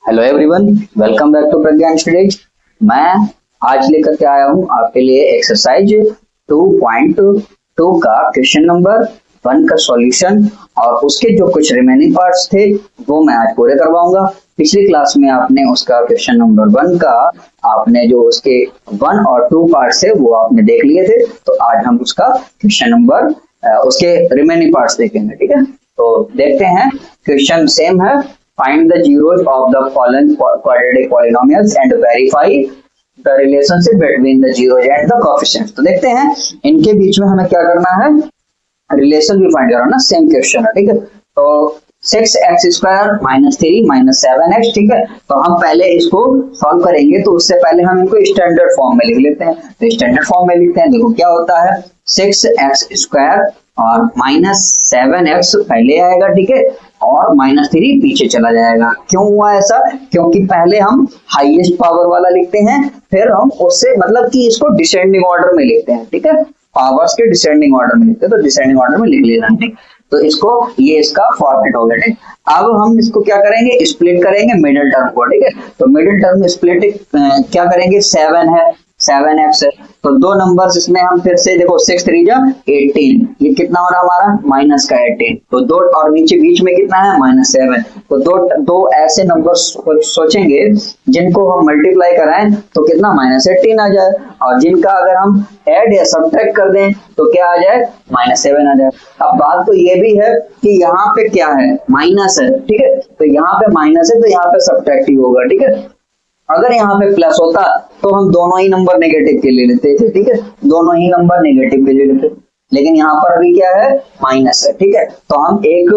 Hello everyone, welcome back to Pragyan Studies. मैं आज लेकर के आया हूँ आपके लिए एक्सरसाइज 2.2 का क्वेश्चन नंबर 1 का सॉल्यूशन और उसके जो कुछ रिमेनिंग पार्ट्स थे वो मैं आज पूरे करवाऊंगा। पिछली क्लास में आपने उसका क्वेश्चन नंबर 1 का आपने जो उसके 1 और 2 पार्ट्स थे वो आपने देख लिए थे, तो आज हम उसका क्वेश्चन नंबर उसके रिमेनिंग पार्ट्स देखेंगे। ठीक है, तो देखते हैं। क्वेश्चन सेम है, find the zeros of the following quadratic polynomials and verify the relationship between the zeros and the coefficients। तो देखते हैं इनके बीच में हमें क्या करना है, रिलेशन भी फाइंड करना। सेम क्वेश्चन है, ठीक है। तो 6x² - 3 - 7x, ठीक है। तो हम पहले इसको सॉल्व करेंगे, तो उससे पहले हम इनको स्टैंडर्ड फॉर्म में लिख लेते हैं। तो स्टैंडर्ड फॉर्म में लिखते हैं, देखो क्या होता है, 6x² और -7x पहले आएगा, ठीक है, और -3 पीछे चला जाएगा। क्यों हुआ ऐसा? क्योंकि पहले हम हाईएस्ट पावर वाला लिखते हैं, फिर हम उससे मतलब कि इसको डिसेंडिंग ऑर्डर में लिखते हैं, ठीक है। पावर्स के डिसेंडिंग ऑर्डर में लिखते हैं, तो डिसेंडिंग ऑर्डर में लिख लेना, ठीक। तो इसको ये इसका फॉर्मेट हो गया, ठीक। अब हम इसको क्या करेंगे, स्प्लिट करेंगे मिडिल टर्म को, ठीक है। तो मिडिल टर्म में स्प्लिट क्या करेंगे, 7 है, 7x है, तो दो नंबर्स इसमें हम फिर से देखो 6 3 जा 18, ये कितना हो रहा हमारा माइनस का 18, तो दो और नीचे बीच में कितना है -7। तो दो ऐसे नंबर सोचेंगे जिनको हम मल्टीप्लाई कराएं तो कितना -18 आ जाए, और जिनका अगर हम ऐड या सब्ट्रैक्ट कर दें तो क्या आ जाए, -7 आ जाए। अब बात तो ये भी है कि यहाँ पे क्या है, माइनस है, ठीक है। तो यहाँ पे माइनस है तो यहाँ पे सब्ट्रैक्ट ही होगा, ठीक है। अगर यहाँ पे प्लस होता तो हम दोनों ही नंबर नेगेटिव के ले लेते थे, ठीक है, दोनों ही नंबर नेगेटिव के ले लेते, लेकिन यहाँ पर अभी क्या है, माइनस है, ठीक है। तो हम एक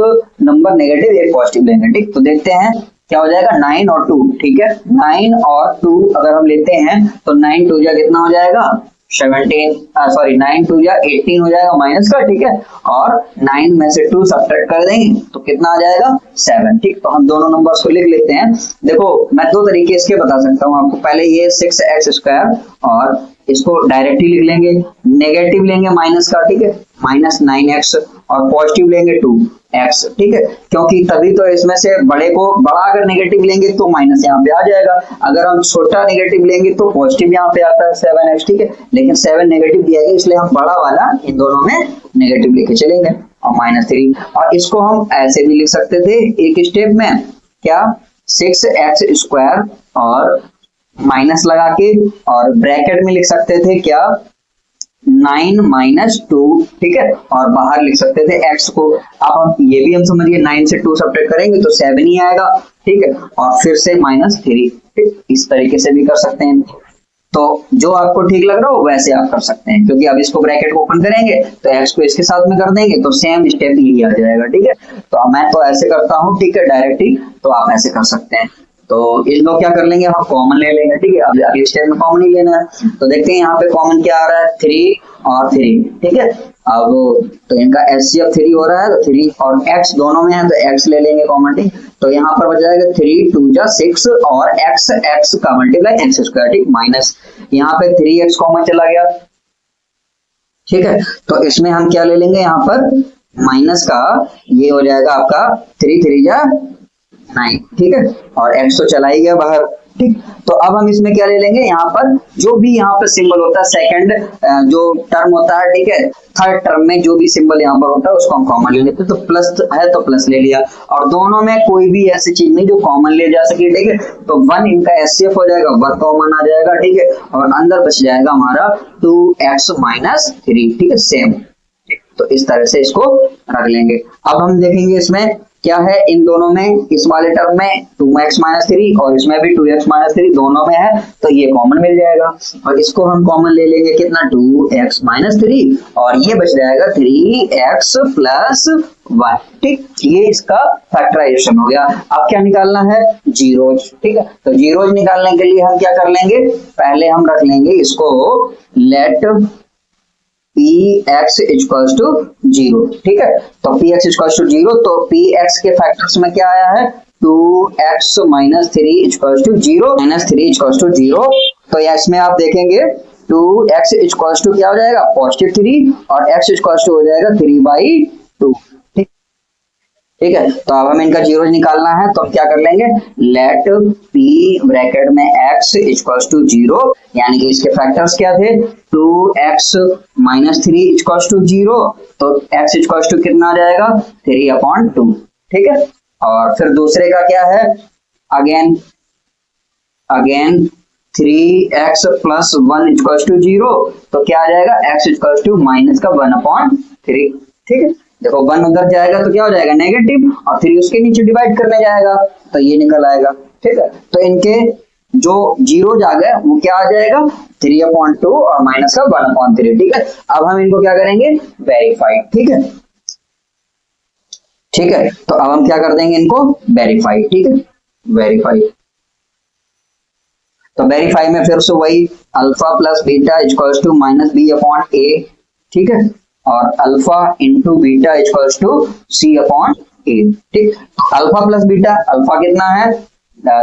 नंबर नेगेटिव एक पॉजिटिव लेंगे, ठीक। तो देखते हैं क्या हो जाएगा, 9 और 2, ठीक है। 9 और 2 अगर हम लेते हैं तो 9 2 जा कितना हो जाएगा 17, सॉरी 9 2 जा 18 हो जाएगा माइनस का, ठीक है। और 9 में से 2 सब्ट्रैक्ट कर देंगे तो कितना आ जाएगा 7, ठीक। तो हम दोनों नंबर्स को लिख लेते हैं। देखो मैं दो तरीके इसके बता सकता हूँ आपको। पहले ये 6x² और इसको डायरेक्टली लिख लेंगे, नेगेटिव लेंगे माइनस का, ठीक है, -9x, और पॉजिटिव लेंगे 2x, ठीक है। क्योंकि तभी तो इसमें से बड़े को बड़ा अगर नेगेटिव लेंगे तो माइनस यहाँ पे आ जाएगा, अगर हम छोटा नेगेटिव लेंगे तो पॉजिटिव यहाँ पे आता है 7x, ठीक है। लेकिन 7 नेगेटिव दिया गया इसलिए हम बड़ा वाला इन दोनों में नेगेटिव लेके चलेंगे, और -3। और इसको हम ऐसे भी लिख सकते थे एक स्टेप में, क्या, 6x² और माइनस लगा के, और ब्रैकेट में लिख सकते थे क्या, 9 - 2, ठीक है, और बाहर लिख सकते थे x को। अब हम ये भी हम समझिए 9 से 2 सब्ट्रैक्ट करेंगे तो 7 ही आएगा, ठीक है, और फिर से -3, ठीक। इस तरीके से भी कर सकते हैं। तो जो आपको ठीक लग रहा हो वैसे आप कर सकते हैं, क्योंकि अब इसको ब्रैकेट को ओपन करेंगे तो x को इसके साथ में कर देंगे तो सेम स्टेप ही आ जाएगा, ठीक है। तो मैं तो ऐसे करता हूँ, ठीक है, डायरेक्टली, तो आप ऐसे कर सकते हैं। तो इनको क्या कर लेंगे, हम कॉमन ले लेंगे, ठीक है। अब अगले स्टेप में कॉमन ही लेना है, तो देखते हैं यहाँ पे कॉमन क्या आ रहा है, 3 और 3, ठीक है। अब तो इनका HCF 3 हो रहा है, तो 3 और x दोनों में है तो x ले लेंगे कॉमन, ठीक। तो यहाँ पर बच जाएगा 3 2 जा 6 और x का मल्टीप्लाई x², ठीक, माइनस यहाँ पे 3x कॉमन चला गया, ठीक है। तो इसमें हम क्या ले लेंगे, यहाँ पर माइनस का ये हो जाएगा आपका 3 3 जा 9, ठीक है, और x तो चला ही गया बाहर, ठीक। तो अब हम इसमें क्या ले लेंगे, यहाँ पर जो भी यहाँ पर सिंबल होता है, सेकंड जो टर्म होता है, ठीक है, थर्ड टर्म में जो भी सिंबल यहाँ पर होता है उसको हम कॉमन ले लेते हैं। तो प्लस है तो प्लस ले लिया, और दोनों में कोई भी ऐसी चीज नहीं जो कॉमन ले जा सके, ठीक है। तो 1 इनका HCF हो जाएगा, 1 कॉमन आ जाएगा, ठीक है, और अंदर बच जाएगा हमारा 2x - 3, ठीक है, सेम। तो इस तरह से इसको रख लेंगे। अब हम देखेंगे इसमें क्या है, इन दोनों में, इस वाले टर्म में 2x - 3 और इसमें भी 2x - 3 दोनों में है, तो ये कॉमन मिल जाएगा, और इसको हम कॉमन ले लेंगे कितना, 2x - 3, और ये बच जाएगा 3x + 1, ठीक। ये इसका फैक्टराइजेशन हो गया। अब क्या निकालना है, जीरोज, ठीक है। तो जीरोज निकालने के लिए हम क्या कर लेंगे, पहले हम रख लेंगे इसको लेट px = 0, ठीक है। तो px = 0, तो px के फैक्टर्स में क्या आया है, 2x - 3 = 0, -3 = 0। तो इसमें आप देखेंगे 2x = क्या हो जाएगा, +3, और x = हो जाएगा 3/2, ठीक। ठीक है। तो अब हमें इनका जीरो निकालना है, तो क्या कर लेंगे, लेट p ब्रैकेट में x इक्वल्स टू 0, यानी कि इसके फैक्टर्स क्या थे, 2x माइनस 3 इक्वल्स टू 0, तो x इक्वल्स टू कितना आ जाएगा 3/2, ठीक है। और फिर दूसरे का क्या है, again 3x plus 1 equals to 0, तो क्या आ जाएगा x इक्वल्स टू माइनस का 1/3, ठीक है। देखो 1 उधर जाएगा तो क्या हो जाएगा नेगेटिव, और 3 उसके नीचे डिवाइड करने जाएगा तो ये निकल आएगा, ठीक है। तो इनके जो जीरो आ गए वो क्या आ जाएगा 3/2 और माइनस का 1/3, ठीक है। अब हम इनको क्या करेंगे, वेरीफाई, ठीक है, ठीक है। तो अब हम क्या कर देंगे, इनको वेरीफाई, ठीक है, वेरीफाई। तो वेरीफाई में फिर से वही alpha plus beta equals to minus b/a, ठीक है, और alpha into beta equals to c/a, ठीक। अल्फा प्लस बीटा, अल्फा कितना है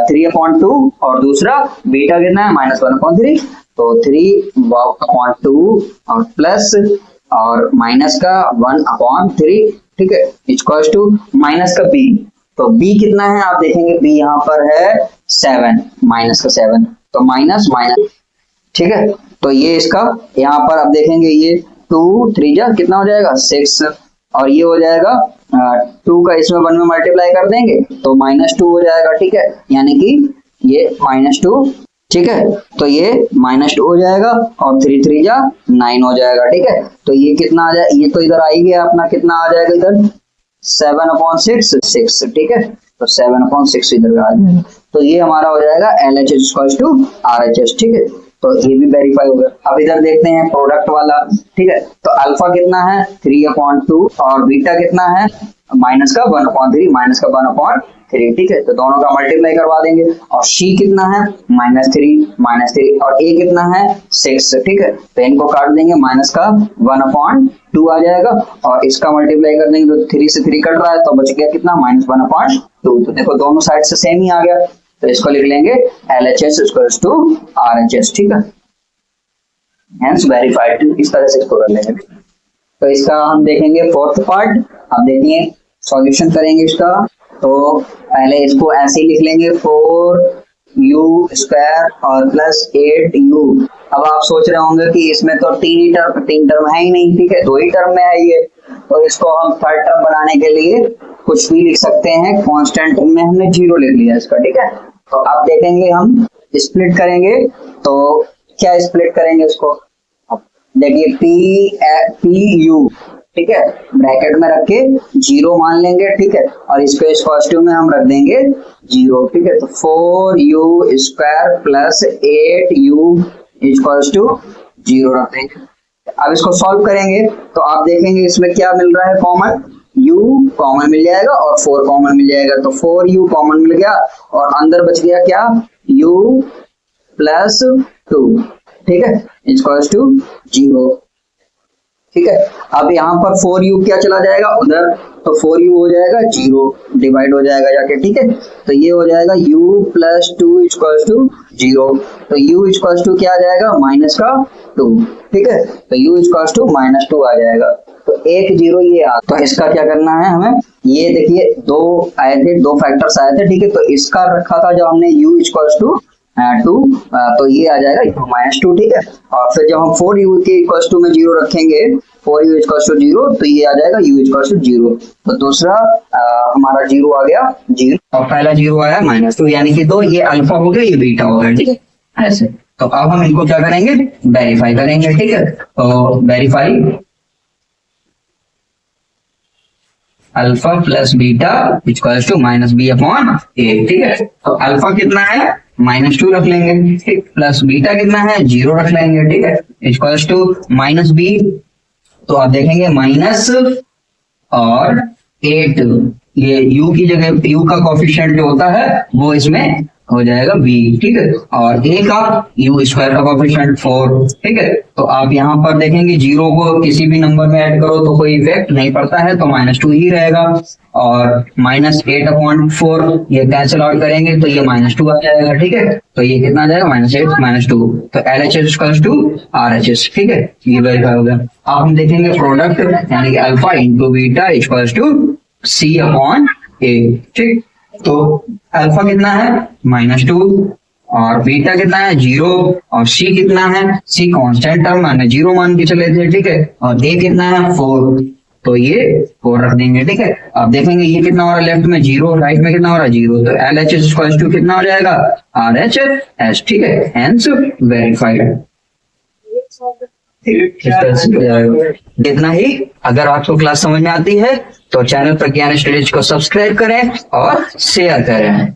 3/2 और दूसरा बीटा कितना है -1/3, तो 3/2 और प्लस और माइनस का 1/3, ठीक है, इक्वल्स टू माइनस का b, तो b कितना है आप देखेंगे, b यहाँ पर है 7, माइनस का 7, तो माइनस माइनस, ठीक है। तो ये इसका यहाँ पर आप देखेंगे ये 2 3 जा कितना हो जाएगा 6, और ये हो जाएगा 2 का इसमें 1 में मल्टीप्लाई कर देंगे तो -2 हो जाएगा, ठीक है, यानी कि ये -2, ठीक है। तो ये -2 हो जाएगा और 3 3 जा 9 हो जाएगा, ठीक है। तो ये कितना आ जाए, ये तो इधर आ ही गया अपना, कितना आ जाएगा इधर 7/6, ठीक है, तो 7/6 इधर आ जाएगा, तो ये हमारा हो जाएगा LHS इक्वल्स टू RHS, ठीक है। तो ये भी वेरीफाई हो गया। अब इधर देखते हैं प्रोडक्ट वाला, ठीक है। तो अल्फा कितना है 3/2 और बीटा कितना है माइनस का 1/3, माइनस का 1/3, ठीक है। तो दोनों का मल्टीप्लाई करवा देंगे, और c कितना है -3 और a कितना है 6, ठीक है। तो इनको काट देंगे, माइनस का 1/2 आ जाएगा, और इसका मल्टीप्लाई कर देंगे तो 3 से 3 कट रहा है, तो बच गया कितना -1/2। तो देखो दोनों साइड से सेम ही आ गया, तो इसको लिख लेंगे LHS इक्वल्स टू RHS, ठीक है, हेंस वेरीफाइड, इस तरह से इसको कर लेंगे। तो इसका हम देखेंगे फोर्थ पार्ट। अब देखिए सॉल्यूशन करेंगे इसका, तो पहले इसको ऐसे ही लिख लेंगे 4u² और प्लस 8u। अब आप सोच रहे होंगे कि इसमें तो तीन टर्म है ही नहीं, ठीक है, 2 ही टर्म में है ये, तो इसको हम थर्ड टर्म बनाने के लिए कुछ भी लिख सकते हैं, कांस्टेंट में हमने 0 लिख लिया इसका, ठीक है। तो अब देखेंगे हम स्प्लिट करेंगे, तो क्या स्प्लिट करेंगे इसको, देखिए PU, ठीक है, ब्रैकेट में रख के 0 मान लेंगे, ठीक है, और इसको इस पॉजिटिव में हम रख देंगे 0, ठीक है। तो 4u² plus 8u equals to 0 रख देंगे। अब इसको सॉल्व करेंगे तो आप देखेंगे इसमें क्या मिल रहा है, कॉमन u कॉमन मिल जाएगा और 4 कॉमन मिल जाएगा, तो 4u कॉमन मिल गया और अंदर बच गया क्या u प्लस 2, ठीक है, इक्वल्स टू 0, ठीक है। अब यहाँ पर 4u क्या चला जाएगा उधर, तो 4u हो जाएगा 0, डिवाइड हो जाएगा जाके, ठीक है। तो ये हो जाएगा u प्लस 2 इक्वल्स टू 0, तो u इक्वल्स टू क्या आ जाएगा माइनस का 2, ठीक है, तो u इक्वल्स टू -2 आ जाएगा, तो 1 0 ये आ। तो इसका क्या करना है हमें, ये देखिए 2 आए थे, 2 फैक्टर्स आए थे, ठीक है, तो इसका रखा था जब हमने u इक्वल्स टू 2, तो ये आ जाएगा -2, ठीक है। और फिर जब हम 4u के इक्वल्स टू में 0 रखेंगे, 4u इक्वल्स टू 0, तो ये आ जाएगा u इक्वल्स टू 0, तो दूसरा हमारा 0 आ गया 0 और पहला 0 आया -2, यानी कि 2, ये अल्फा हो गया, ये बीटा हो गया, ठीक है, ऐसे। तो अब हम इनको क्या करेंगे, वेरीफाई करेंगे, ठीक है। तो verify alpha plus beta equals to -b/a, ठीक है। तो अल्फा कितना है -2 रख लेंगे, ठीक, प्लस बीटा कितना है 0 रख लेंगे, ठीक है, इक्वल्स टू -b, तो आप देखेंगे माइनस और 8, ये u की जगह u का कोफिशिएंट जो होता है वो इसमें हो जाएगा b, ठीक है, और a का u² का कोफिशिएंट 4, ठीक है। तो आप यहाँ पर देखेंगे 0 को किसी भी नंबर में ऐड करो तो कोई इफेक्ट नहीं पड़ता है, तो -2 ही रहेगा, और -8/4 ये कैंसिल आउट करेंगे तो ये -2 आ जाएगा, ठीक है। तो ये कितना आ जाएगा -8 -2, तो LHS इक्वल्स टू RHS, ठीक है, ये वेरीफाई हो गया। अब हम देखेंगे प्रोडक्ट, यानी कि alpha into beta equals to C upon A, ठीक। तो अल्फा कितना है -2 और बीटा कितना है 0 और सी कितना है, सी कांस्टेंट टर्म मैंने 0 मान के चले थे, ठीक है। और ए कितना है 4, तो ये 4 रख देंगे, ठीक है। अब देखेंगे ये कितना हो रहा है, लेफ्ट में 0, राइट में कितना हो रहा है 0, तो LHS इक्वल्स टू कितना हो जाएगा RHS, ठीक है, हेंस वेरीफाइड। इतना ही। अगर आपको क्लास समझ में आती है तो चैनल प्रज्ञान स्टडीज को सब्सक्राइब करें और शेयर करें।